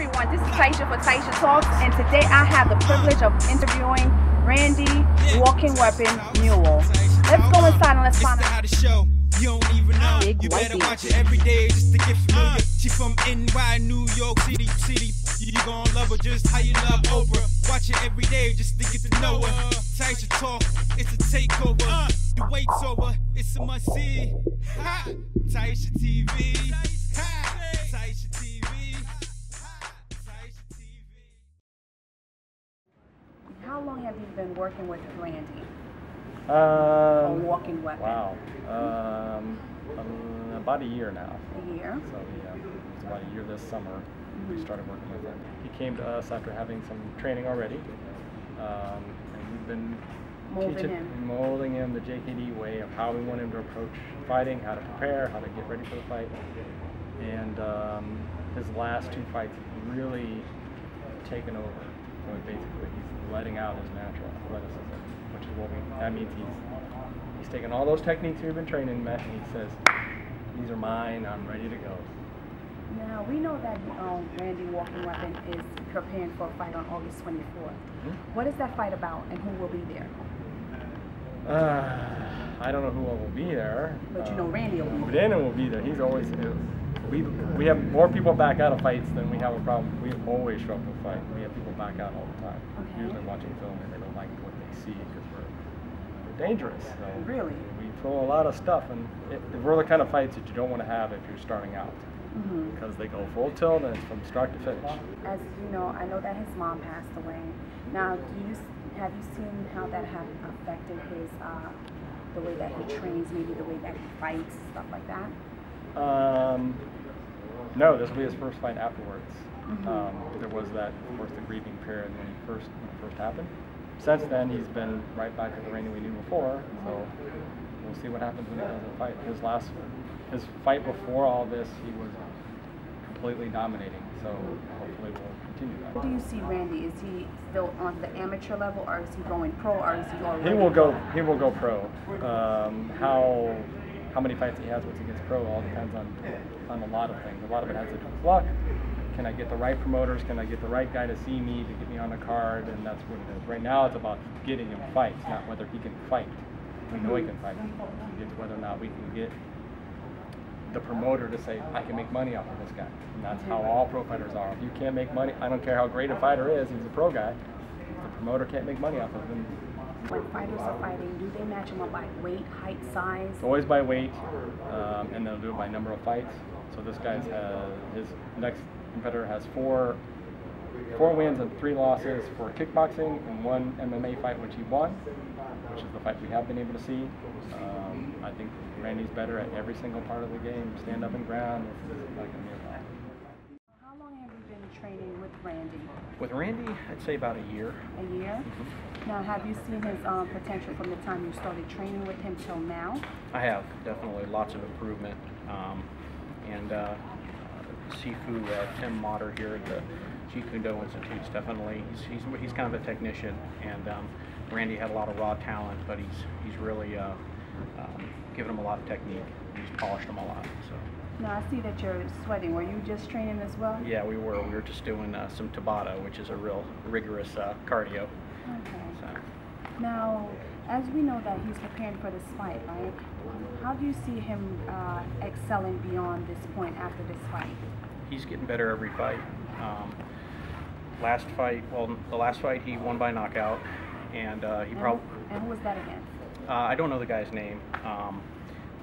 everyone, this is Tyesha for Tyesha Talks, and today I have the privilege of interviewing Randy, Walking Weapon, Newell. Let's go inside and let's find out. You don't even know. Big you better whitey. watch it every day just to get familiar. She from NY, New York City. You gon' love her just how you love Oprah. Watch it every day just to get to know her. Tyesha Talk, it's a takeover. The wait's over, it's a must see. Ha! Tyesha TV. Ha! Tyesha TV. Tyesha TV. How long have you been working with Randy? A Walking Weapon. Wow. About a year now. A year. So it's about a year this summer we started working with him. He came to us after having some training already, and we've been molding him the JKD way of how we want him to approach fighting, how to prepare, how to get ready for the fight. And his last two fights, he's really taken over. So basically, he's letting out his natural athleticism, which is what that means he's taken all those techniques we've been training, and he says, "These are mine. I'm ready to go." Now, we know that Randy Walking Weapon is preparing for a fight on August 24th. What is that fight about, and who will be there? I don't know who will be there. But you know Randy will be there. Brandon will be there. He's always... We have more people back out of fights than we have a problem. We always show up to a fight. We have people back out all the time. Okay. Usually watching film and they don't like what they see because we're dangerous. So Really? we throw a lot of stuff, and we're the kind of fights that you don't want to have if you're starting out. Because they go full tilt and it's from start to finish. As you know, I know that his mom passed away. Now, have you seen how that has affected his the way that he trains, maybe the way that he fights, stuff like that? No, this will be his first fight afterwards. There was that, of course, the grieving period when it first happened. Since then, he's been right back to the Randy we knew before. So we'll see what happens when he does a fight. His fight before all this, he was completely dominating. So hopefully we'll continue that. What do you see Randy? Is he still on the amateur level, or is he going pro, or is he already? He will go pro. How many fights he has once he gets pro all depends on a lot of things. A lot of it has to do with luck. Can I get the right promoters? Can I get the right guy to see me, to get me on the card? And that's what it is. Right now it's about getting him fights, not whether he can fight. We know he can fight. It's whether or not we can get the promoter to say, I can make money off of this guy. And that's how all pro fighters are. If you can't make money, I don't care how great a fighter is, he's a pro guy. If the promoter can't make money off of him. When fighters are fighting, do they match them up by weight, height, size? It's always by weight, and they'll do it by number of fights. So this guy's his next competitor has four wins and 3 losses for kickboxing and 1 MMA fight which he won, which is the fight we have been able to see. I think Randy's better at every single part of the game. Stand up and ground. It's not going to be a problem. How long have you been training with Randy? With Randy, I'd say about a year. A year? Now, have you seen his potential from the time you started training with him till now? I have, definitely. Lots of improvement. Sifu, Tim Motter here at the Jeet Kune Do Institute, definitely. He's kind of a technician, and Randy had a lot of raw talent, but he's really given him a lot of technique. He's polished him a lot. So. Now, I see that you're sweating. Were you just training as well? Yeah, we were. We were just doing some Tabata, which is a real rigorous cardio. Okay. So. Now, as we know that he's preparing for this fight, right? How do you see him excelling beyond this point after this fight? He's getting better every fight. The last fight he won by knockout, and he probably. And who was that against? I don't know the guy's name.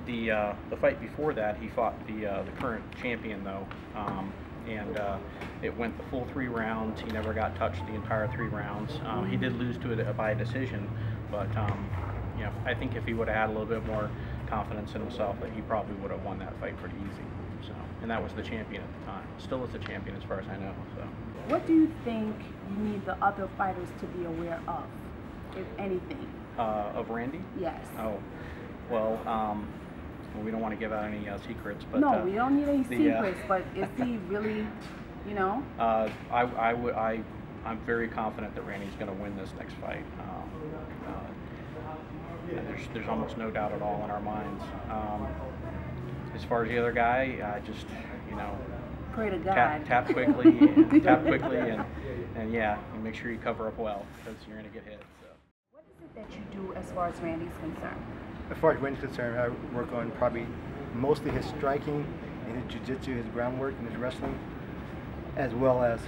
The fight before that, he fought the current champion though, and it went the full 3 rounds. He never got touched the entire 3 rounds. He did lose to it by a decision, but you know, I think if he would have had a little bit more confidence in himself, that he probably would have won that fight pretty easy. So, and that was the champion at the time. Still is the champion as far as I know. So. What do you think you need the other fighters to be aware of, if anything? Of Randy? Yes. Oh, well, we don't want to give out any secrets, but no, we don't need any secrets. But is he really, you know? I'm very confident that Randy's going to win this next fight. There's almost no doubt at all in our minds. As far as the other guy, you know, Pray to God. Tap quickly, and yeah, and make sure you cover up well because you're going to get hit. So. What is it that you do as far as Randy's concerned? As far as Randy's concerned, I work on probably mostly his striking and his jiu-jitsu, his groundwork and his wrestling, as well as,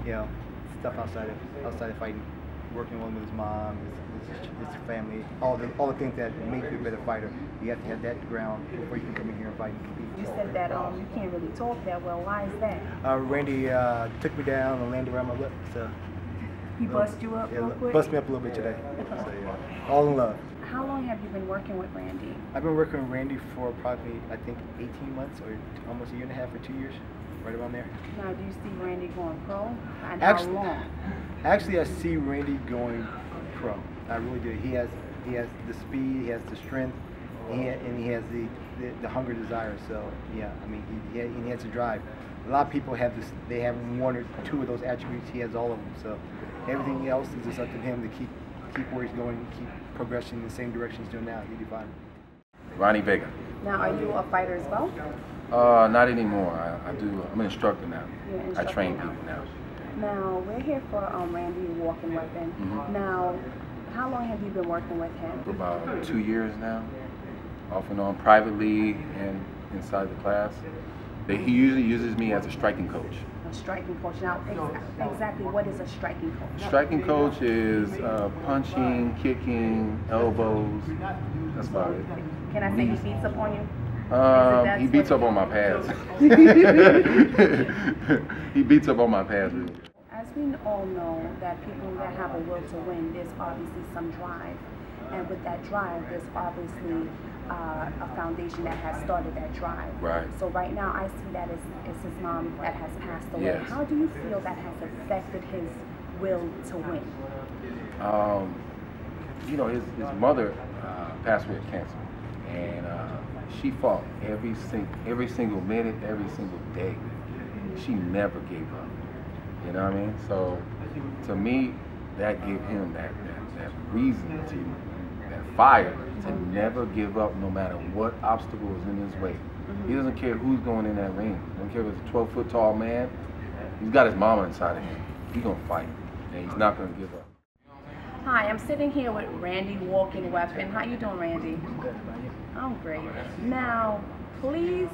you know, stuff outside of fighting, working with his mom, his family, all the things that make you a better fighter. You have to have that ground before you can come in here and fight and compete. You said that you can't really talk that well. Why is that? Randy took me down and landed around my lip. So he bust you up real quick? Bust me up a little bit today. So yeah, all in love. How long have you been working with Randy? I've been working with Randy for probably, I think, 18 months or almost a year and a half or 2 years, right around there. Now, do you see Randy going pro? And actually, how long? Actually, I see Randy going pro. I really do. He has the speed, he has the strength, and he has the hunger, desire. So yeah, I mean, he has the drive. A lot of people have this. They have one or two of those attributes. He has all of them. So everything else is just up to him to keep where he's going, keep progressing in the same direction he's doing now. He'll be fine. Ronnie Vega. Now, are you a fighter as well? Not anymore. I'm an instructor now. I train people now. Now, we're here for Randy Walking Weapon. Mm-hmm. Now, how long have you been working with him? For about 2 years now, off and on, privately and inside the class. He usually uses me as a striking coach. A striking coach. Now, exactly what is a striking coach? Striking coach is punching, kicking, elbows. That's about it. Can I say he beats up on you? He beats up on my pads. He beats up on my pads. Really. As we all know, that people that have a will to win, there's obviously some drive. And with that drive, there's obviously a foundation that has started that drive. Right. So right now, I see that it's his mom that has passed away. Yes. How do you feel that has affected his will to win? You know, his mother passed away of cancer, and she fought every single minute, every single day. She never gave up. You know what I mean? So to me, that gave him that reason that fire to never give up no matter what obstacle is in his way. He doesn't care who's going in that ring. He doesn't care if it's a 12-foot tall man. He's got his mama inside of him. He's going to fight, and he's not going to give up. Hi, I'm sitting here with Randy Walking Weapon. How you doing, Randy? Good, buddy. I'm great. Now, please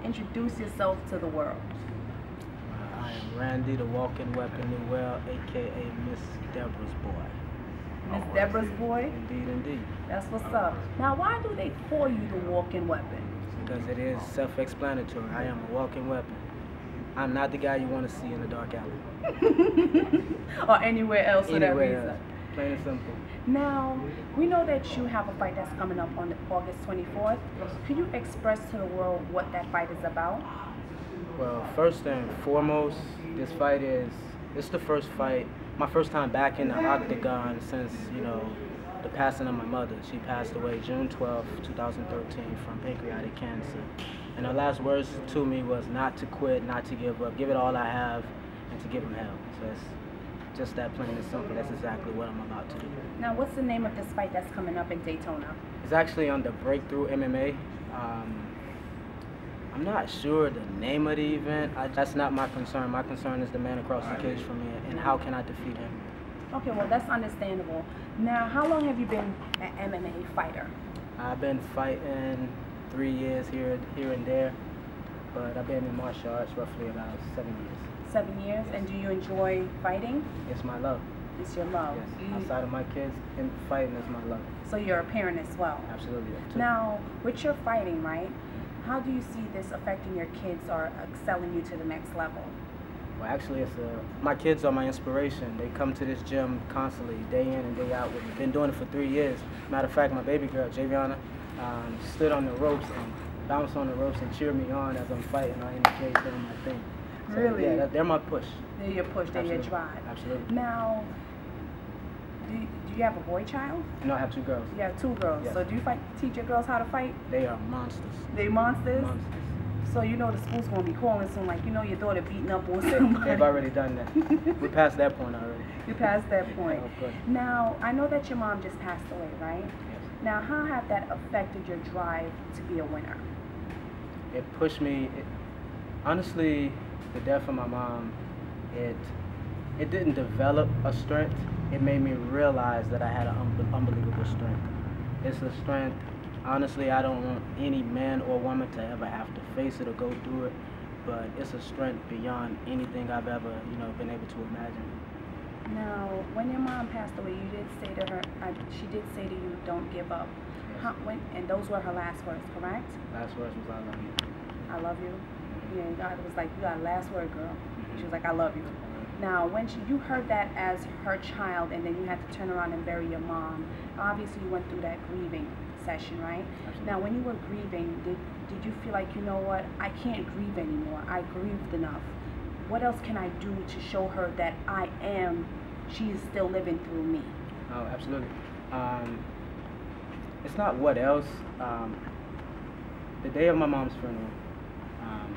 introduce yourself to the world. I am Randy, the Walking Weapon Newell, a.k.a. Miss Deborah's boy. Miss Deborah's boy? Indeed, indeed. That's what's up. Now, why do they call you the Walking Weapon? Because it is self-explanatory. I am a walking weapon. I'm not the guy you want to see in the dark alley. Or anywhere else for that reason. Else. Plain and simple. Now, we know that you have a fight that's coming up on August 24th. Could you express to the world what that fight is about? Well, first and foremost, this fight it's the first fight, my first time back in the octagon since, you know, the passing of my mother. She passed away June 12, 2013 from pancreatic cancer. And her last words to me was not to quit, not to give up, give it all I have, and to give him hell. So it's just that plain and simple. That's exactly what I'm about to do. Now, what's the name of this fight that's coming up in Daytona? It's actually on the Breakthrough MMA. I'm not sure the name of the event. That's not my concern. My concern is the man across the cage from me and how can I defeat him. Okay, well, that's understandable. Now, how long have you been an MMA fighter? I've been fighting 3 years here and there, but I've been in martial arts roughly about 7 years. 7 years, and do you enjoy fighting? It's my love. It's your love. Yes. Outside of my kids, and fighting is my love. So you're a parent as well? Absolutely. Now, with your fighting, right, how do you see this affecting your kids or excelling you to the next level? Well, actually, my kids are my inspiration. They come to this gym constantly, day in and day out. We've been doing it for 3 years. Matter of fact, my baby girl, Javiana, stood on the ropes and bounced on the ropes and cheered me on as I'm fighting in the cage doing my thing. So, really? Yeah, they're my push. They're your push, they're your drive. Absolutely. Now, do you have a boy child? No, I have 2 girls. You have 2 girls. Yes. So do you teach your girls how to fight? They are monsters. They monsters? Monsters. So you know the school's going to be calling soon, like, you know your daughter beating up on somebody. They've already done that. We're past that point already. You're past that point. Of course. Now, I know that your mom just passed away, right? Yes. Now, how have that affected your drive to be a winner? It pushed me, Honestly, the death of my mom, it didn't develop a strength. It made me realize that I had an unbelievable strength. It's a strength. Honestly, I don't want any man or woman to ever have to face it or go through it, but it's a strength beyond anything I've ever, been able to imagine. Now, when your mom passed away, you did say to her, she did say to you, don't give up. Yes. And those were her last words, correct? Last words was, I love you. I love you. Yeah, God was like, you got a last word, girl. She was like, I love you. Now, when you heard that as her child, and then you had to turn around and bury your mom, obviously you went through that grieving session, right? Absolutely. Now, when you were grieving, did you feel like, you know what, I can't grieve anymore. I grieved enough. What else can I do to show her that she is still living through me? Oh, absolutely. It's not what else. The day of my mom's funeral,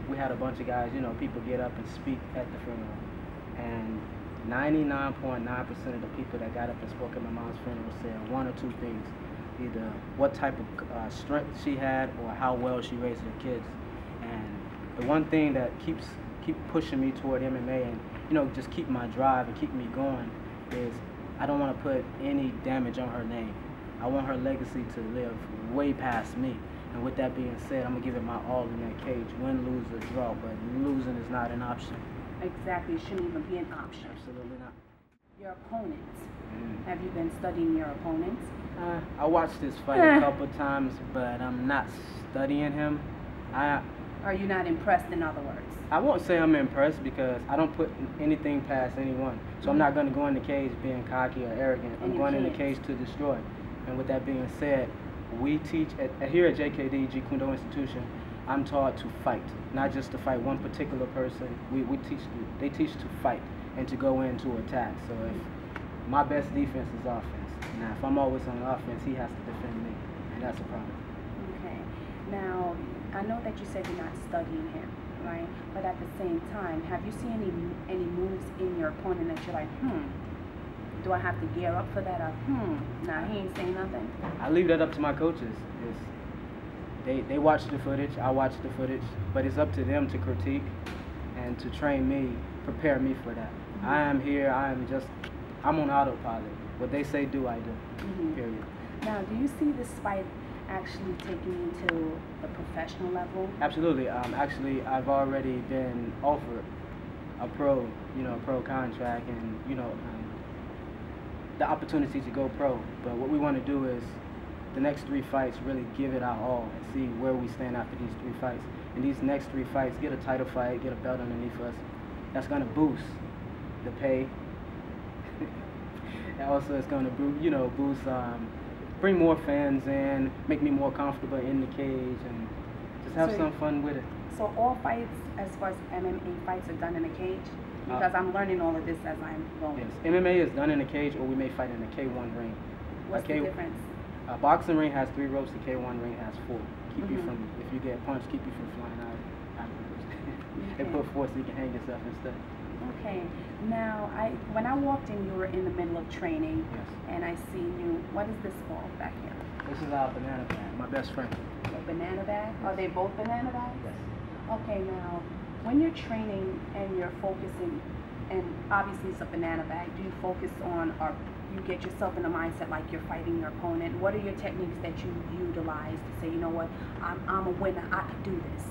we had a bunch of guys, people get up and speak at the funeral. And 99.9% of the people that got up and spoke at my mom's funeral said one or two things. Either what type of strength she had or how well she raised her kids. And the one thing that keep pushing me toward MMA and, just keep my drive and keep me going is I don't want to put any damage on her name. I want her legacy to live way past me. And with that being said, I'm going to give it my all in that cage. Win, lose, or draw, but losing is not an option. Exactly, it shouldn't even be an option. Absolutely not. Your opponents. Have you been studying your opponents? I watched this fight a couple times, but I'm not studying him. Are you not impressed, in other words? I won't say I'm impressed because I don't put anything past anyone. So I'm not going to go in the cage being cocky or arrogant. I'm going in the cage to destroy. And with that being said, we teach, here at JKD, Jeet Kune Do Institution, I'm taught to fight, not just to fight one particular person. They teach to fight and to go in to attack. So if my best defense is offense. Now, if I'm always on offense, he has to defend me, and that's a problem. Okay. Now, I know that you said you're not studying him, right? But at the same time, have you seen any moves in your opponent that you're like, do I have to gear up for that? Or, nah, he ain't saying nothing. I leave that up to my coaches. They watch the footage, I watch the footage, but it's up to them to critique and to train me, prepare me for that. I am here, I'm on autopilot. What they say do, I do, period. Now, do you see this fight actually taking you to the professional level? Absolutely. Actually, I've already been offered a pro contract and, the opportunity to go pro. But what we want to do is the next 3 fights really give it our all and see where we stand after these 3 fights. And these next 3 fights, get a title fight, get a belt underneath us. That's going to boost the pay. And also it's going to boost, bring more fans in, make me more comfortable in the cage, and just have some fun with it. So all fights, as far as MMA fights, are done in a cage? Because I'm learning all of this as I'm going. Yes, MMA is done in a cage, or we may fight in a K1 ring. What's the difference? A boxing ring has 3 ropes, the K1 ring has 4. Keep you from, if you get punched, keep you from flying out afterwards. They put 4 so you can hang yourself instead. Okay. Now, when I walked in, you were in the middle of training. Yes. And I seen you. What is this ball back here? This is our banana bag, my best friend. A banana bag? Are they both banana bags? Yes. Okay, now, when you're training and you're focusing, and obviously it's a banana bag, do you focus on, or you get yourself in a mindset like you're fighting your opponent? What are your techniques that you utilize to say, you know what, I'm a winner, I could do this?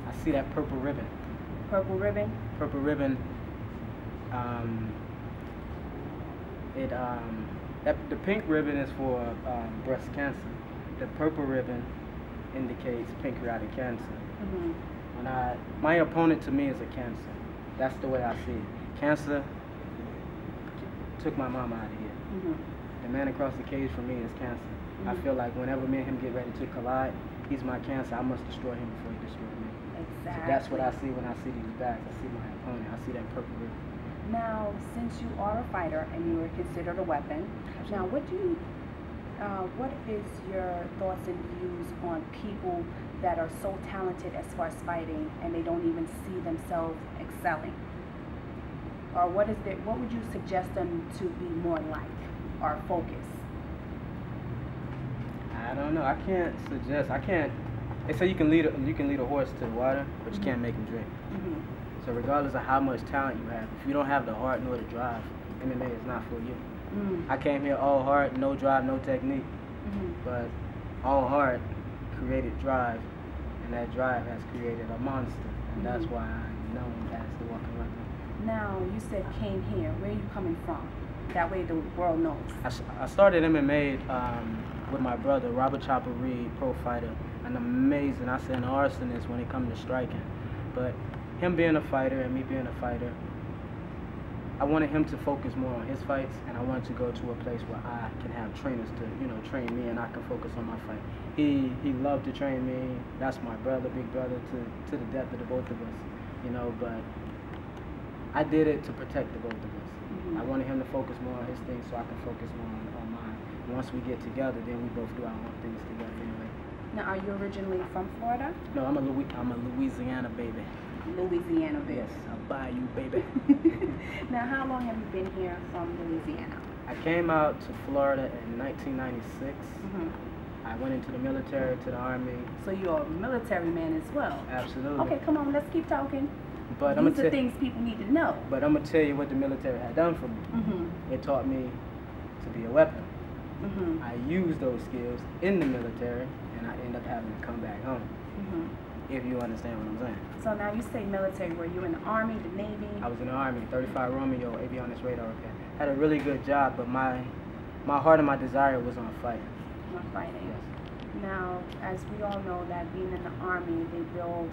I see that purple ribbon. Purple ribbon? Purple ribbon. The pink ribbon is for breast cancer. The purple ribbon indicates pancreatic cancer. My opponent to me is a cancer. That's the way I see it. Cancer took my mama out of here. The man across the cage for me is cancer. I feel like whenever me and him get ready to collide, he's my cancer. I must destroy him before he destroys me. Exactly. So that's what I see when I see these bags. I see my opponent. I see that purple ribbon. Now, since you are a fighter and you are considered a weapon, now what is your thoughts and views on people that are so talented as far as fighting and they don't even see themselves excelling? Or what would you suggest them to be more like or focus? I don't know. I can't They say you can lead a horse to the water, but you can't make him drink. So regardless of how much talent you have, if you don't have the heart nor the drive, MMA is not for you. I came here all heart, no drive, no technique. But all heart created drive, and that drive has created a monster. And that's why I'm known as the walking record. Now, you said came here. Where are you coming from? That way the world knows. I started MMA with my brother, Robert Chopper Reed, pro fighter. An amazing, I say an arsonist when it comes to striking. But him being a fighter and me being a fighter, I wanted him to focus more on his fights, and I wanted to go to a place where I can have trainers to, you know, train me, and I can focus on my fight. He loved to train me. That's my brother, big brother, to the death of the both of us, you know. But I did it to protect the both of us. I wanted him to focus more on his things, so I can focus more on mine. Once we get together, then we both do our own things together anyway. Now, are you originally from Florida? No, I'm a Louisiana baby. Louisiana baby. Yes, a bayou baby. Now, how long have you been here from Louisiana? I came out to Florida in 1996. I went into the military, to the Army. So you're a military man as well? Absolutely. Okay, come on, let's keep talking. But These are things people need to know. But I'm going to tell you what the military had done for me. It taught me to be a weapon. I used those skills in the military, and I ended up having to come back home. If you understand what I'm saying. So now you say military. Were you in the Army, the Navy? I was in the Army, 35 Romeo, avionics radar repair. Had a really good job, but my heart and my desire was on fighting. On fighting. Yes. Now, as we all know, that being in the Army, they build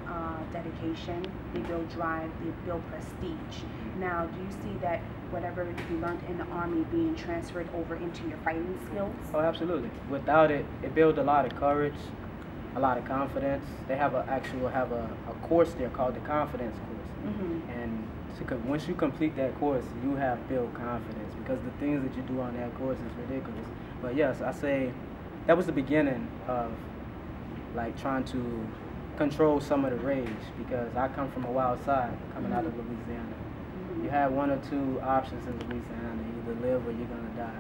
dedication, they build drive, they build prestige. Now, do you see that whatever you learned in the Army being transferred over into your fighting skills? Oh, absolutely. Without it, it builds a lot of courage, a lot of confidence. They have a course there called the confidence course. And once you complete that course, you have built confidence, because the things that you do on that course is ridiculous. But yes, I say that was the beginning of like trying to control some of the rage, because I come from a wild side coming out of Louisiana. You have one or two options in Louisiana: you either live or you're gonna die.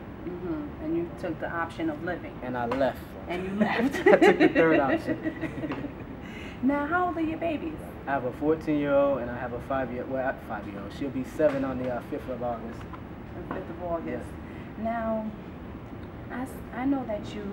And you took the option of living. And I left. And you left. I took the third option. Now, how old are your babies? I have a 14-year-old and I have a 5-year-old. She'll be 7 on the 5th of August. The 5th of August. Yes. Now, I know that you,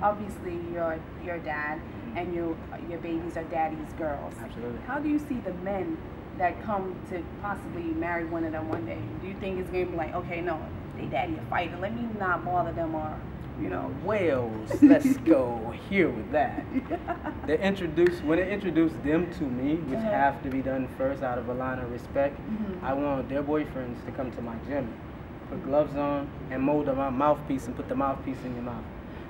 obviously you're dad, and your babies are daddy's girls. Absolutely. How do you see the men that come to possibly marry one of them one day? Do you think it's going to be like, okay, no, they daddy a fighter, let me not bother them, or, you know? Wales, let's go here with that. When they introduce them to me, which have to be done first out of a line of respect, I want their boyfriends to come to my gym, put gloves on, and mold my mouthpiece and put the mouthpiece in your mouth.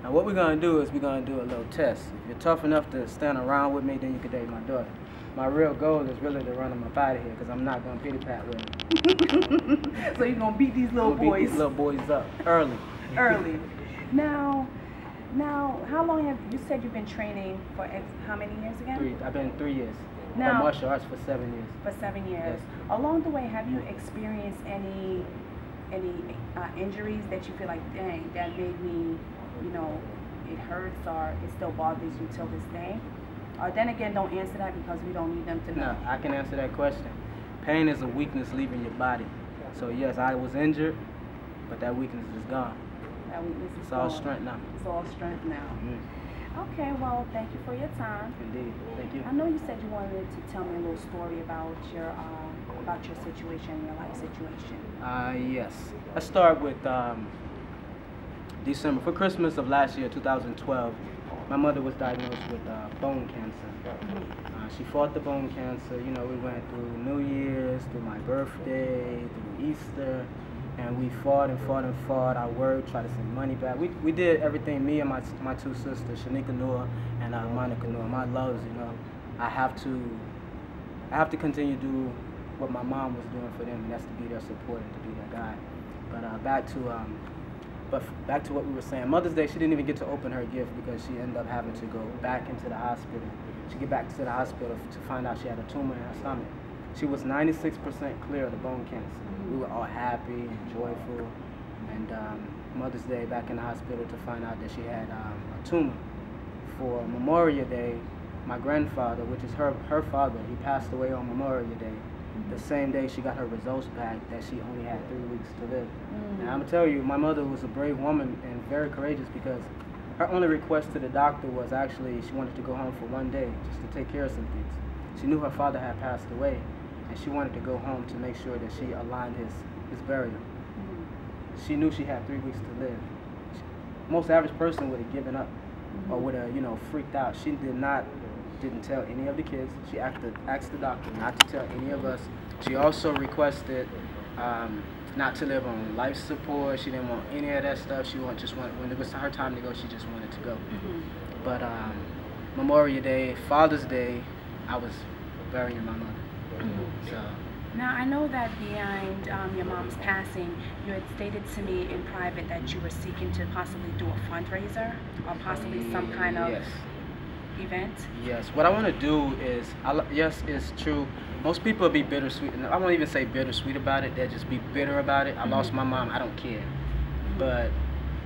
Now what we're going to do is we're going to do a little test. If you're tough enough to stand around with me, then you can date my daughter. My real goal is really to run them up out of here, because I'm not going to pity-pat with them. So you're going to beat these little boys? Beat these little boys up early. Early. Now, how long have you said you've been training for? How many years again? I've been 3 years. Now, but martial arts for 7 years. For 7 years. Yes. Along the way, have you experienced any injuries that you feel like, dang, that made me, you know, it hurts or it still bothers you till this day? Or then again, don't answer that because we don't need them to know. No, I can answer that question. Pain is a weakness leaving your body. So yes, I was injured, but that weakness is gone. That weakness is It's gone. all strength now. It's all strength now. Okay, well, thank you for your time. Indeed, thank you. I know you said you wanted to tell me a little story about your situation, your life situation. Yes. Let's start with December. For Christmas of last year, 2012, my mother was diagnosed with bone cancer. She fought the bone cancer. You know, we went through New Year's, through my birthday, through Easter, and we fought and fought and fought. I worked, tried to send money back. We did everything, me and my two sisters, Shanika Newell and Monica Newell. My loves, you know, I have to continue to do what my mom was doing for them, and that's to be their support and to be their guide. But back to what we were saying. Mother's Day, she didn't even get to open her gift because she ended up having to go back into the hospital. She get back to the hospital to find out she had a tumor in her stomach. She was 96% clear of the bone cancer. We were all happy and joyful. And Mother's Day, back in the hospital to find out that she had a tumor. For Memorial Day, my grandfather, which is her father, he passed away on Memorial Day. The same day she got her results back that she only had 3 weeks to live. And I'm gonna tell you, my mother was a brave woman and very courageous, because her only request to the doctor was actually she wanted to go home for 1 day just to take care of some things. She knew her father had passed away, and she wanted to go home to make sure that she aligned his burial. She knew she had 3 weeks to live. Most average person would have given up or would have, freaked out. She didn't tell any of the kids. She asked the doctor not to tell any of us. She also requested not to live on life support. She didn't want any of that stuff. She when it was her time to go, she just wanted to go. But Memorial Day, Father's Day, I was burying my mother. So. Now, I know that behind your mom's passing, you had stated to me in private that you were seeking to possibly do a fundraiser or possibly some kind of event. Yes, what I want to do is, yes, it's true. Most people be bittersweet, and I won't even say bittersweet about it, they'll just be bitter about it. I lost my mom, I don't care. But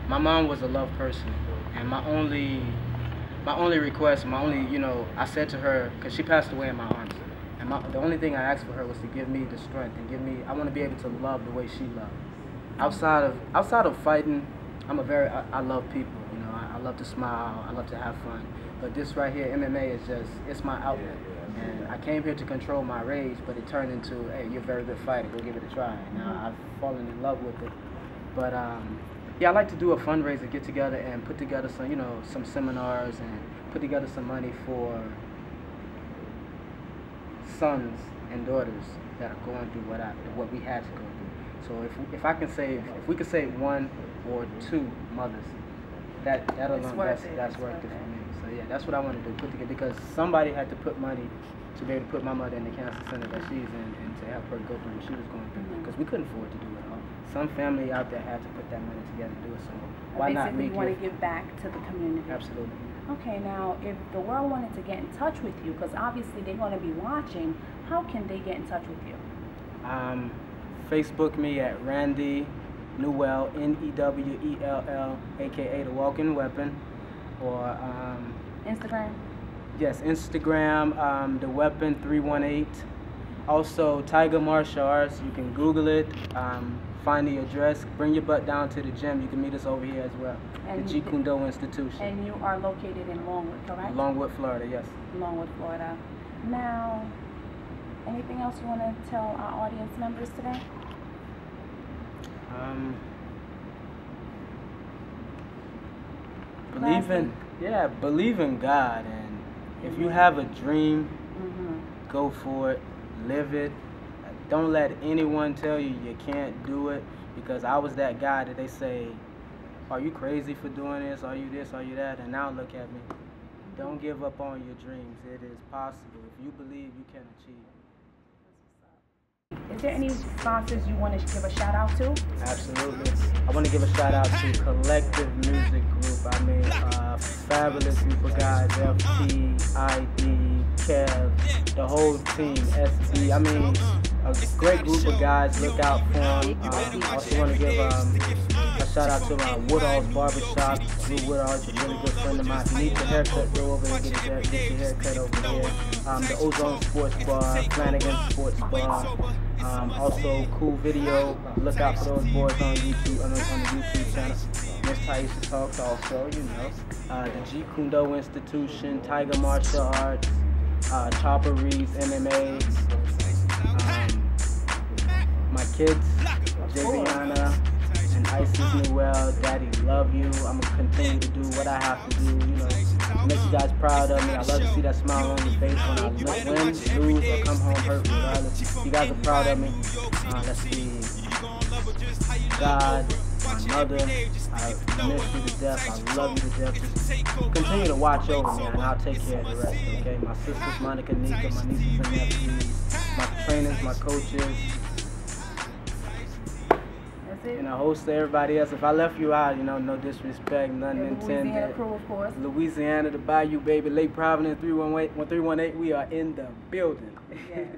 my mom was a love person, and my only request, I said to her, because she passed away in my arms, and the only thing I asked for her was to give me the strength and I want to be able to love the way she loved. Outside of fighting, I love people, I love to smile, I love to have fun. But this right here, MMA, it's my outlet. And I came here to control my rage, but it turned into, hey, you're a very good fighter, go give it a try. Now I've fallen in love with it. But yeah, I like to do a fundraiser, get together and put together some seminars and put together some money for sons and daughters that are going through what we had to go through. So if we could save 1 or 2 mothers, that alone, that's worth it for me. So yeah, that's what I want to do, put together, because somebody had to put money to be able to put my mother in the cancer center that she's in and to help her go through what she was going through, because we couldn't afford to do it all. Some family out there had to put that money together to do it, so why not me? Basically, you want to give back to the community. Absolutely. Okay, now if the world wanted to get in touch with you, because obviously they're going to be watching, how can they get in touch with you? Facebook me at Randy Newell, Newell, aka the Walking Weapon, or Instagram? Yes, Instagram, the Weapon 318. Also, Tiger Martial Arts. You can Google it, find the address, bring your butt down to the gym. You can meet us over here as well. And the Jeet Kune Do Institution. And you are located in Longwood, correct? Longwood, Florida, yes. Longwood, Florida. Now, anything else you want to tell our audience members today? Believe in God, and if you have a dream, go for it, live it. Don't let anyone tell you you can't do it, because I was that guy that they say, are you crazy for doing this, are you this, are you that, and now look at me. Don't give up on your dreams. It is possible. If you believe, you can achieve. Is there any sponsors you want to give a shout out to? Absolutely. I want to give a shout out to Collective Music Group. I mean, fabulous group of guys, FP, ID, Kev, the whole team, SB. I mean, a great group of guys. Look out for them. I also want to give a shout out to my Woodall's Barbershop. Lou Woodall's a really good friend of mine. If you need your haircut, go over and get your haircut over here. The Ozone Sports Bar, Flanagan Sports Bar. Also, Cool Video. Look out for those boys on YouTube, on the YouTube channel. Miss Tyesha Talks also, the Jeet Kune Do Institution, Tiger Martial Arts, Chopper Reed's MMA, my kids, Javiana and Isis Newell. Daddy, love you. I'm gonna continue to do what I have to do, to make you guys proud of me. I love to see that smile on your face when I win, lose, or come home hurt, regardless. You guys are proud of me. Let's see. God, my mother, I miss you to death. I love you to death. Just continue to watch over me, and I'll take care of the rest, okay? My sisters, Monica, Nika, my nieces and nephews, my trainers, my coaches. And I host to everybody else. If I left you out, no disrespect, none intended. Louisiana crew, of course. Louisiana, the Bayou, baby, Lake Providence, 318, we are in the building. Yes.